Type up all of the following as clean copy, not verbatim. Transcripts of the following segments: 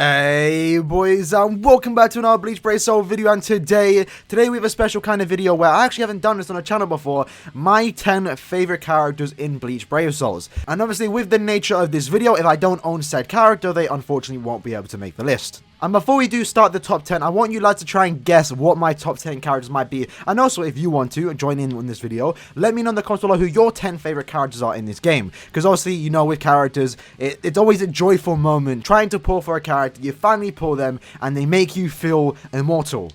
Hey boys, and welcome back to another Bleach Brave Soul video. And today we have a special kind of video where I actually haven't done this on a channel before. My 10 favorite characters in Bleach Brave Souls. And obviously with the nature of this video, if I don't own said character, they unfortunately won't be able to make the list. And before we do start the top 10, I want you lads to try and guess what my top 10 characters might be. And also, if you want to join in on this video, let me know in the comments below who your 10 favorite characters are in this game. Because obviously, you know, with characters, it's always a joyful moment. Trying to pull for a character, you finally pull them, and they make you feel immortal.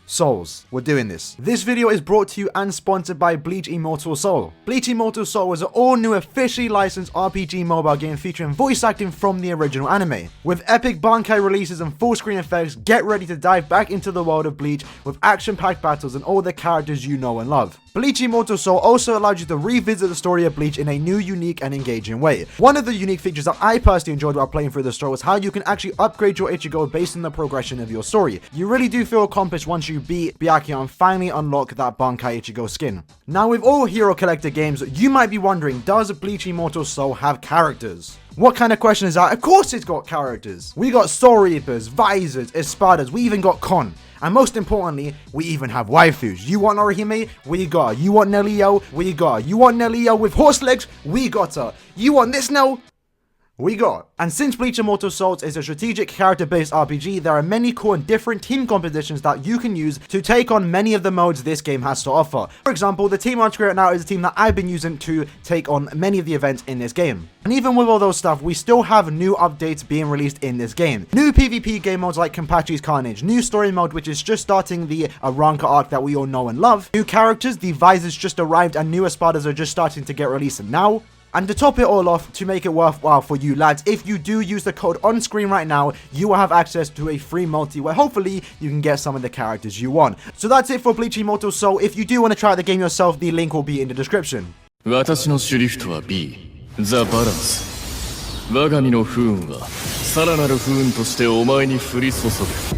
Souls, we're doing this. This video is brought to you and sponsored by Bleach Immortal Soul. Bleach Immortal Soul is an all-new officially licensed RPG mobile game featuring voice acting from the original anime. With epic Bankai releases and full-screen effects, get ready to dive back into the world of Bleach with action-packed battles and all the characters you know and love. Bleach Immortal Soul also allows you to revisit the story of Bleach in a new, unique, and engaging way. One of the unique features that I personally enjoyed while playing through the story was how you can actually upgrade your Ichigo based on the progression of your story. You really do feel accomplished once you beat Byakuya and finally unlock that Bankai Ichigo skin. Now, with all Hero Collector games, you might be wondering, does Bleach Immortal Soul have characters? What kind of question is that? Of course it's got characters. We got Soul Reapers, Visors, Espadas, we even got Kon. And most importantly, we even have waifus. You want Orihime? We got her. You want Nelio? We got her. You want Nelio with horse legs? We got her. You want this now? We got. And since Bleach Immortal Souls is a strategic character-based RPG, there are many cool and different team compositions that you can use to take on many of the modes this game has to offer. For example, the team on screen right now is a team that I've been using to take on many of the events in this game. And even with all those stuff, we still have new updates being released in this game. New PvP game modes like Kenpachi's Carnage, new story mode which is just starting the Aranka arc that we all know and love, new characters, the Visors just arrived and new Espadas are just starting to get released now. And to top it all off, to make it worthwhile for you lads, if you do use the code on screen right now, you will have access to a free multi where hopefully you can get some of the characters you want. So that's it for Bleach Immortal Soul. If you do want to try the game yourself, the link will be in the description. 私のシュリフトは B、ザ・バランス。我が身の不運はさらなる不運としてお前に降り注ぐ。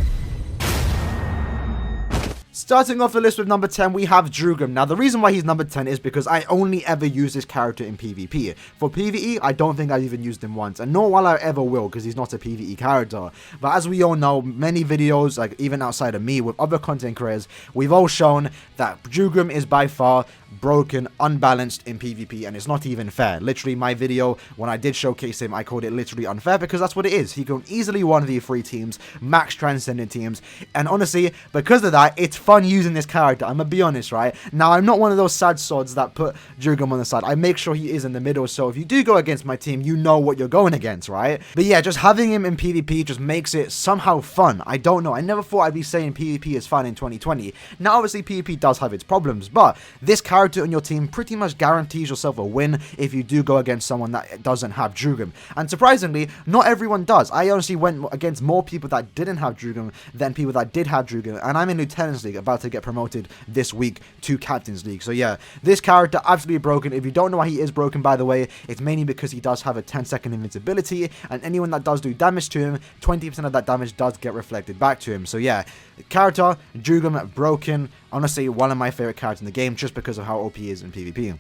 Starting off the list with number 10, we have Drugum. Now, the reason why he's number 10 is because I only ever use this character in PvP. For PvE, I don't think I've even used him once, and nor will I ever will, because he's not a PvE character. But as we all know, many videos, like even outside of me, with other content creators, we've all shown that Drugum is by far broken, unbalanced in PvP, and it's not even fair. Literally, my video, when I did showcase him, I called it literally unfair, because that's what it is. He can easily 1v3 teams, max transcendent teams, and honestly, because of that, it's fun using this character. I'm gonna be honest, right? Now, I'm not one of those sad sods that put Drugum on the side. I make sure he is in the middle, so if you do go against my team, you know what you're going against, right? But yeah, just having him in PvP just makes it somehow fun. I don't know. I never thought I'd be saying PvP is fun in 2020. Now, obviously, PvP does have its problems, but this character on your team pretty much guarantees yourself a win if you do go against someone that doesn't have Drugum. And surprisingly, not everyone does. I honestly went against more people that didn't have Drugum than people that did have Drugum, and I'm in Lieutenant's League, about to get promoted this week to Captain's League. So yeah, this character absolutely broken. If you don't know why he is broken, by the way, it's mainly because he does have a 10-second invincibility, and anyone that does do damage to him, 20% of that damage does get reflected back to him. So yeah, character, Drugum, broken. Honestly, one of my favorite characters in the game just because of how OP he is in PvP.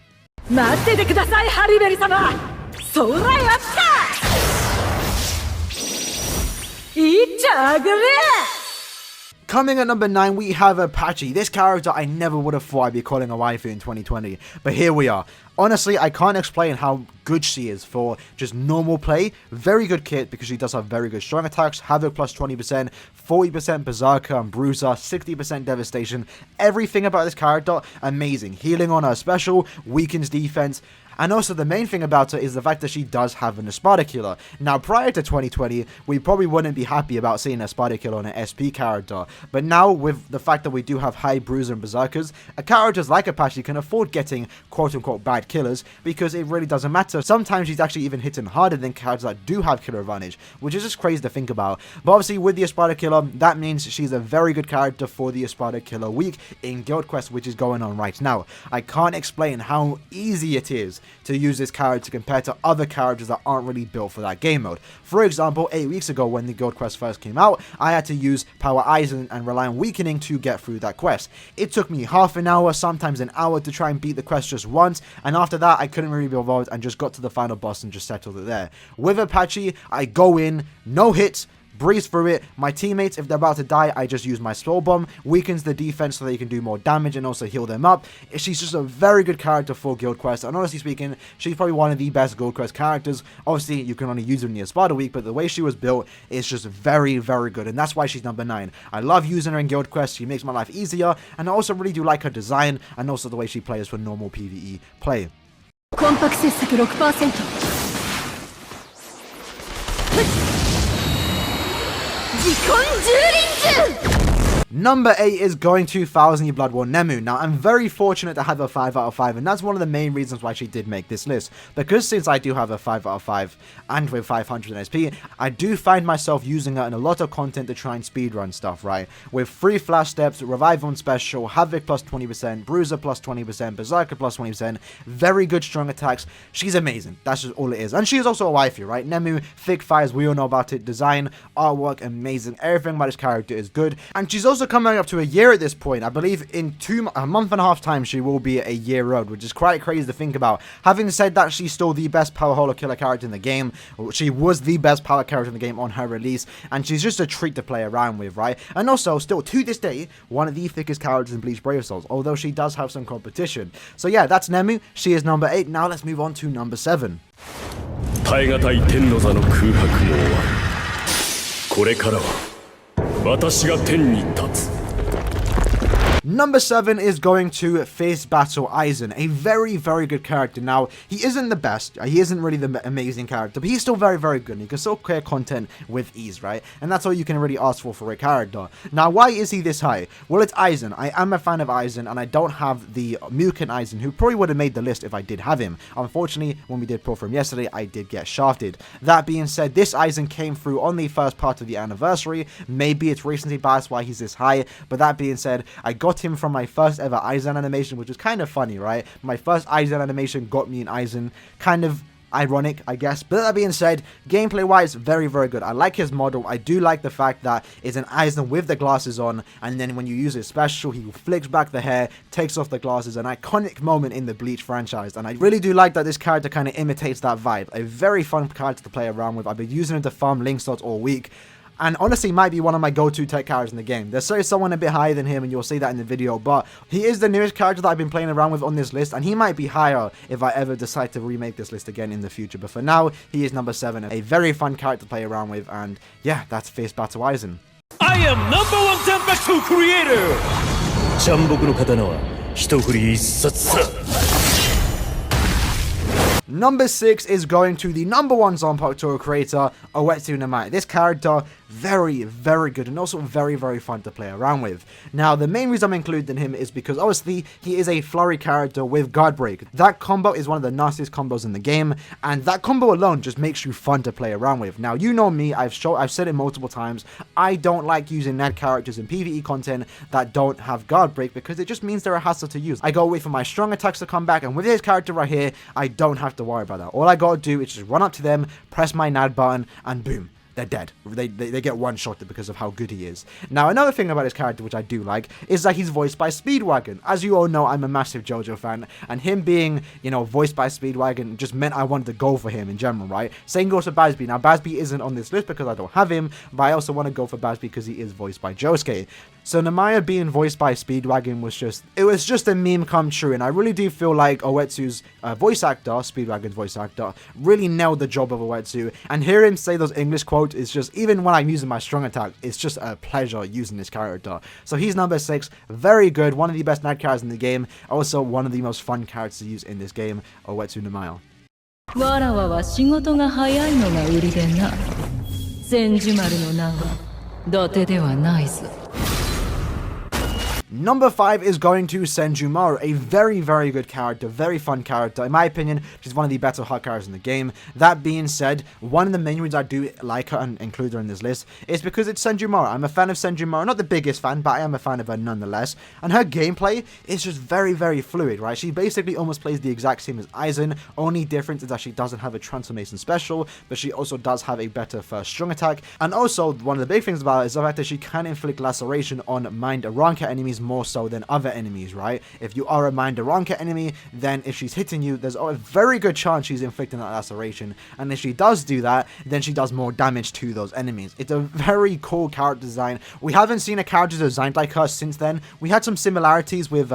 Coming at number 9, we have Apache. This character I never would have thought I'd be calling a waifu in 2020, but here we are. Honestly, I can't explain how good she is for just normal play. Very good kit because she does have very good strong attacks, Havoc plus 20%, 40% Berserker and Bruiser, 60% Devastation. Everything about this character, amazing. Healing on her special, weakens defense. And also the main thing about her is the fact that she does have an Espada Killer. Now, prior to 2020, we probably wouldn't be happy about seeing an Espada Killer on an SP character. But now, with the fact that we do have high Bruiser and Berserkers, characters like Apache can afford getting quote-unquote bad killers because it really doesn't matter. Sometimes she's actually even hitting harder than characters that do have killer advantage, which is just crazy to think about. But obviously, with the Espada Killer, that means she's a very good character for the Espada Killer week in Guild Quest, which is going on right now. I can't explain how easy it is to use this character compared to other characters that aren't really built for that game mode. For example, 8 weeks ago when the Guild Quest first came out, I had to use Power Eisen and rely on Weakening to get through that quest. It took me half an hour, sometimes an hour to try and beat the quest just once, and after that I couldn't really be involved and just got to the final boss and just settled it there. With Apache, I go in, no hits, breeze through it. My teammates, if they're about to die, I just use my spell bomb, weakens the defense so they can do more damage and also heal them up. She's just a very good character for Guild Quest, and honestly speaking, she's probably one of the best Guild Quest characters. Obviously, you can only use her in the Espada week, but the way she was built is just very, very good, and that's why she's number 9. I love using her in Guild Quest. She makes my life easier, and I also really do like her design, and also the way she plays for normal PvE play. Number 8 is going to 1000 Year Blood War Nemu. Now, I'm very fortunate to have a 5 out of 5, and that's one of the main reasons why she did make this list. Because since I do have a 5 out of 5, and with 500 SP, I do find myself using her in a lot of content to try and speedrun stuff, right? With 3 flash steps, Revive on special, Havoc plus 20%, Bruiser plus 20%, Berserker plus 20%, very good strong attacks. She's amazing. That's just all it is. And she is also a waifu, right? Nemu, thick fires, we all know about it. Design, artwork, amazing. Everything about this character is good. And she's also coming up to a year at this point. I believe in a month and a half time she will be a year old, which is quite crazy to think about. Having said that, she's still the best power holo killer character in the game. She was the best power character in the game on her release, and she's just a treat to play around with, right? And also, still to this day, one of the thickest characters in Bleach Brave Souls, although she does have some competition. So yeah, that's Nemu. She is number 8. Now let's move on to number 7. 耐え難い天の座の空白の終わり。これからは私が天に立つ。 Number 7 is going to Fierce Battle Aizen, a very, very good character. Now, he isn't the best, he isn't really the amazing character, but he's still very, very good. He can still clear content with ease, right? And that's all you can really ask for a character. Now, why is he this high? Well, it's Aizen. I am a fan of Aizen, and I don't have the Muken Aizen, who probably would have made the list if I did have him. Unfortunately, when we did pull for him yesterday, I did get shafted. That being said, this Aizen came through on the first part of the anniversary. Maybe it's recently biased why he's this high, but that being said, I got him from my first ever Aizen animation, which was kind of funny, right? My first Aizen animation got me an Aizen. Kind of ironic, I guess. But that being said, gameplay wise, very, very good. I like his model. I do like the fact that it's an Aizen with the glasses on, and then when you use his special, he flicks back the hair, takes off the glasses, an iconic moment in the Bleach franchise. And I really do like that this character kind of imitates that vibe. A very fun character to play around with. I've been using him to farm link slots all week, and honestly might be one of my go-to tech characters in the game. There's someone a bit higher than him, and you'll see that in the video, but he is the newest character that I've been playing around with on this list, and he might be higher if I ever decide to remake this list again in the future. But for now, he is number 7, a very fun character to play around with, and yeah, that's Fierce Battle Aizen. I am NumberOne Zanpakuto Creator! ジャンボクの刀は一振り一冊さ。 Number 6 is going to the number 1 Zanpakuto creator, Uetsu Namae. This character, very, very good and also very, very fun to play around with. Now, the main reason I'm including him is because obviously he is a flurry character with guard break. That combo is one of the nastiest combos in the game, and that combo alone just makes you fun to play around with. Now, you know me, I've said it multiple times, I don't like using Ned characters in PvE content that don't have guard break because it just means they're a hassle to use. I go wait for my strong attacks to come back, and with this character right here, I don't have to worry about that. All I gotta do is just run up to them, press my NAD button, and boom. They're dead. They get one-shotted because of how good he is. Now, another thing about this character, which I do like, is that he's voiced by Speedwagon. As you all know, I'm a massive JoJo fan, and him being, you know, voiced by Speedwagon just meant I wanted to go for him in general, right? Same goes for Bazby. Now, Bazby isn't on this list because I don't have him, but I also want to go for Bazby because he is voiced by Josuke. So Namae being voiced by Speedwagon was just a meme come true, and I really do feel like Uetsu's voice actor, Speedwagon's voice actor, really nailed the job of Uetsu, and hear him say those English quotes is just, even when I'm using my strong attack, it's just a pleasure using this character. So he's number 6, very good, one of the best night characters in the game, also one of the most fun characters to use in this game, Uetsu Namae. わらわは仕事が早いのが売りでな。千住丸の名は伊達ではないぞ。 Number 5 is going to Senjumaru, a very, very good character, very fun character. In my opinion, she's one of the better hot characters in the game. That being said, one of the main reasons I do like her and include her in this list is because it's Senjumaru. I'm a fan of Senjumaru, not the biggest fan, but I am a fan of her nonetheless. And her gameplay is just very, very fluid, right? She basically almost plays the exact same as Aizen. Only difference is that she doesn't have a transformation special, but she also does have a better first strong attack. And also, one of the big things about it is the fact that she can inflict laceration on mind Aranka enemies wise more so than other enemies, right? If you are a Mandaranka enemy, then if she's hitting you, there's a very good chance she's inflicting that laceration, and if she does do that, then she does more damage to those enemies. It's a very cool character design. We haven't seen a character designed like her since then. We had some similarities with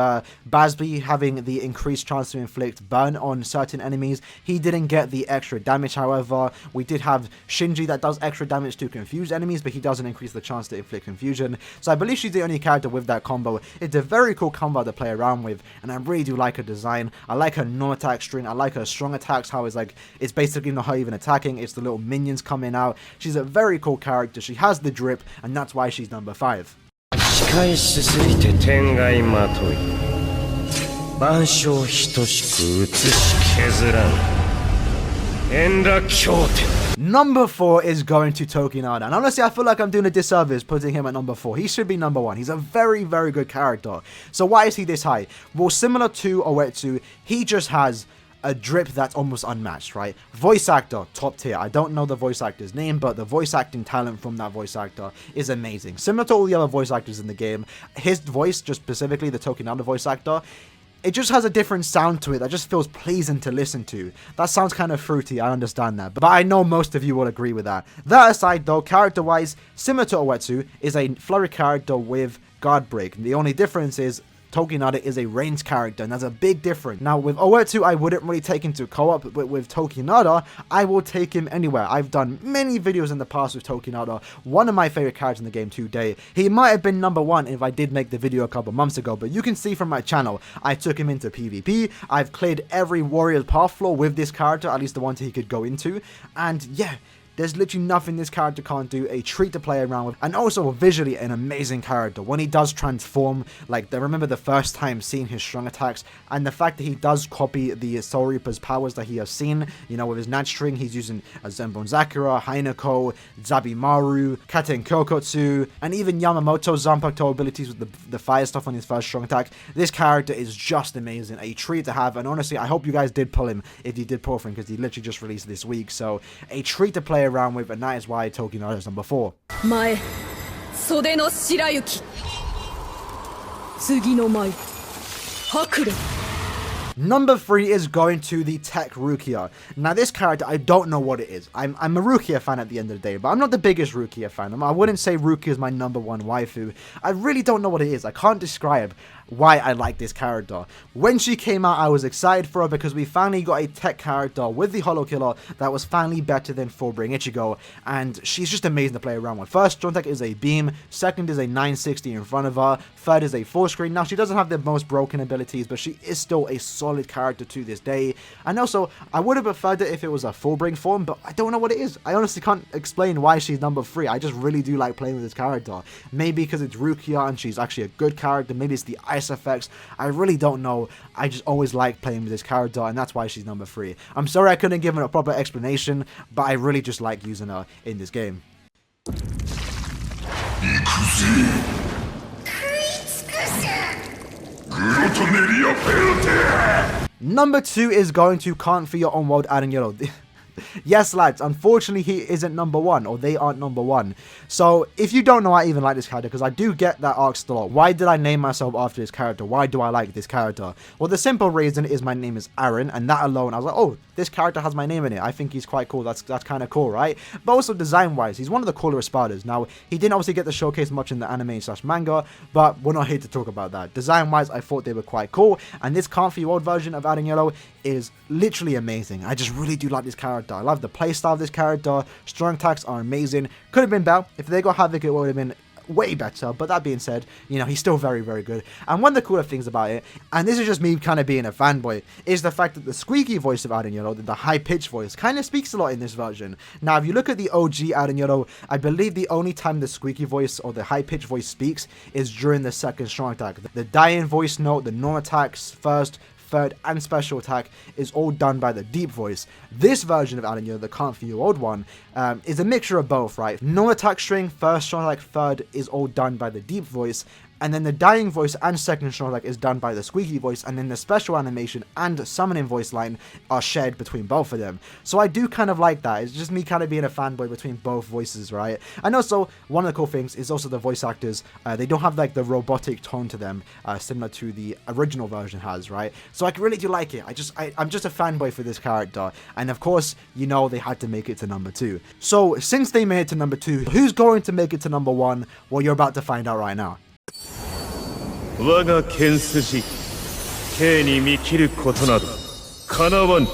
Basby having the increased chance to inflict burn on certain enemies. He didn't get the extra damage, however. We did have Shinji that does extra damage to confuse enemies, but he doesn't increase the chance to inflict confusion. So I believe she's the only character with that combo. It's a very cool combo to play around with, and I really do like her design. I like her non-attack string. I like her strong attacks, how it's like, it's basically not her even attacking, it's the little minions coming out. She's a very cool character. She has the drip, and that's why she's number 5. Number 4 is going to Tokinada, and honestly I feel like I'm doing a disservice putting him at number 4. He should be number 1. He's a very, very good character. So why is he this high? Well, similar to Oetsu, he just has a drip that's almost unmatched, right? Voice actor, top tier. I don't know the voice actor's name, but the voice acting talent from that voice actor is amazing. Similar to all the other voice actors in the game, his voice, just specifically the Tokinada voice actor, it just has a different sound to it that just feels pleasing to listen to. That sounds kind of fruity, I understand that, but I know most of you will agree with that. That aside though, character-wise, similar to Oetsu, is a flurry character with guard break. The only difference is Tokinada is a ranged character, and that's a big difference. Now, with Oetsu, I wouldn't really take him to co-op, but with Tokinada, I will take him anywhere. I've done many videos in the past with Tokinada, one of my favorite characters in the game today. He might have been number 1 if I did make the video a couple months ago, but you can see from my channel, I took him into PvP, I've cleared every warrior's path floor with this character, at least the ones he could go into, and yeah, there's literally nothing this character can't do. A treat to play around with, and also visually an amazing character. When he does transform, like I remember the first time seeing his strong attacks, and the fact that he does copy the Soul Reaper's powers that he has seen, you know, with his Nat string, he's using a Zenbon Zakura, Hainako, Zabimaru, Katen Kokotsu, and even Yamamoto's Zanpakuto abilities with the fire stuff on his first strong attack. This character is just amazing, a treat to have, and honestly, I hope you guys did pull him if you did pull for him, because he literally just released this week, so a treat to play around with, and that is why Tokinada is number 4. Number 3 is going to the Tech Rukia. Now this character, I don't know what it is. I'm a Rukia fan at the end of the day, but I'm not the biggest Rukia fan. I wouldn't say Rukia is my number 1 waifu. I really don't know what it is. I can't describe why I like this character. When she came out, I was excited for her because we finally got a tech character with the Hollow Killer that was finally better than Fullbring Ichigo, and she's just amazing to play around with. First, strong tech is a beam, second is a 960 in front of her, third is a full screen. Now she doesn't have the most broken abilities, but she is still a solid character to this day. And also, I would have preferred it if it was a Fullbring form, but I don't know what it is. I honestly can't explain why she's number 3. I just really do like playing with this character. Maybe because it's Rukia and she's actually a good character, maybe it's the ice effects. I really don't know. I just always like playing with this character, and that's why she's number 3. I'm sorry I couldn't give her a proper explanation, but I really just like using her in this game. Number 2 is going to Can't For Your Own World Aaroniero. Yes, lads, unfortunately he isn't number 1, or they aren't number 1. So, if you don't know, I even like this character, because I do get that asked a lot. Why did I name myself after this character? Why do I like this character? Well, the simple reason is my name is Aaron, and that alone, I was like, oh, this character has my name in it. I think he's quite cool. That's kind of cool, right? But also design-wise, he's one of the cooler Espadas. Now, he didn't obviously get to showcase much in the anime/manga, but we're not here to talk about that. Design-wise, I thought they were quite cool, and this Can't For Your Old version of Aaroniero is literally amazing. I just really do like this character. I love the playstyle of this character. Strong attacks are amazing. Could have been better. If they got Havoc, it would have been way better, but that being said, you know, he's still very, very good. And one of the cooler things about it, and this is just me kind of being a fanboy, is the fact that the squeaky voice of Aaroniero, the high-pitched voice, kind of speaks a lot in this version. Now, if you look at the OG Aaroniero, I believe the only time the squeaky voice or the high-pitched voice speaks is during the second strong attack. The dying voice note, the normal attacks first, third, and special attack is all done by the deep voice. This version of Aaroniero, the Can't For Your Old one, is a mixture of both, right? No attack string, first strong attack, third is all done by the deep voice, And then the dying voice and second strong attack is done by the squeaky voice, and then the special animation and summoning voice line are shared between both of them. So I do kind of like that. It's just me kind of being a fanboy between both voices, right? And also, one of the cool things is also the voice actors. They don't have like the robotic tone to them, similar to the original version has, right? So I really do like it. I'm just a fanboy for this character. And of course, you know they had to make it to number 2. So since they made it to number 2, who's going to make it to number 1? Well, you're about to find out right now. 我が剣筋 K に見切ることなどかなわぬ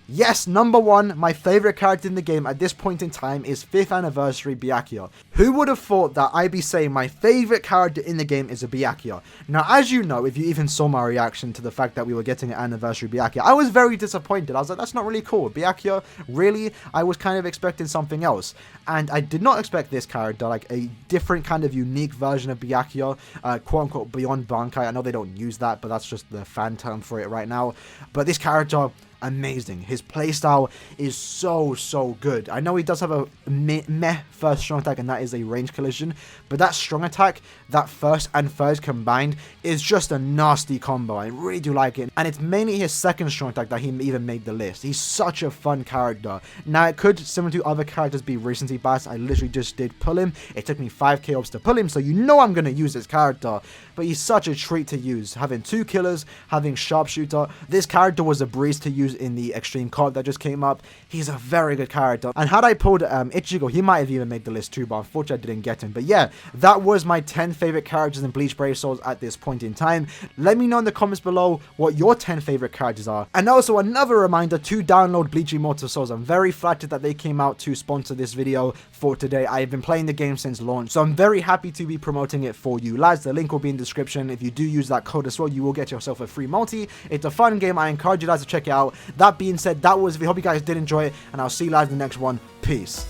Yes, number 1, my favorite character in the game at this point in time is 5th Anniversary Byakuya. Who would have thought that I'd be saying my favorite character in the game is a Byakuya? Now, as you know, if you even saw my reaction to the fact that we were getting an Anniversary Byakuya, I was very disappointed. I was like, that's not really cool. Byakuya, really? I was kind of expecting something else. And I did not expect this character, like a different kind of unique version of Byakuya, quote-unquote Beyond Bankai. I know they don't use that, but that's just the fan term for it right now. But this character, amazing. His playstyle is so good. I know he does have a meh first strong attack, and that is a range collision, but that strong attack, that first and third combined, is just a nasty combo. I really do like it, and it's mainly his second strong attack that he even made the list. He's such a fun character. Now, it could, similar to other characters, be recency bias. I literally just did pull him. It took me 5 KOs to pull him, so you know I'm going to use this character, but he's such a treat to use. Having 2 killers, having sharpshooter, this character was a breeze to use in the extreme card that just came up. He's a very good character, and had I pulled Ichigo, he might have even made the list too, but unfortunately I didn't get him. But yeah, that was my 10 favorite characters in Bleach Brave Souls at this point in time. Let me know in the comments below what your 10 favorite characters are. And also another reminder to download Bleach Immortal Souls. I'm very flattered that they came out to sponsor this video for today. I've been playing the game since launch, so I'm very happy to be promoting it for you lads. The link will be in the description. If you do use that code as well, you will get yourself a free multi. It's a fun game. I encourage you guys to check it out. That being said, that was, we hope you guys did enjoy it, and I'll see you guys in the next one. Peace.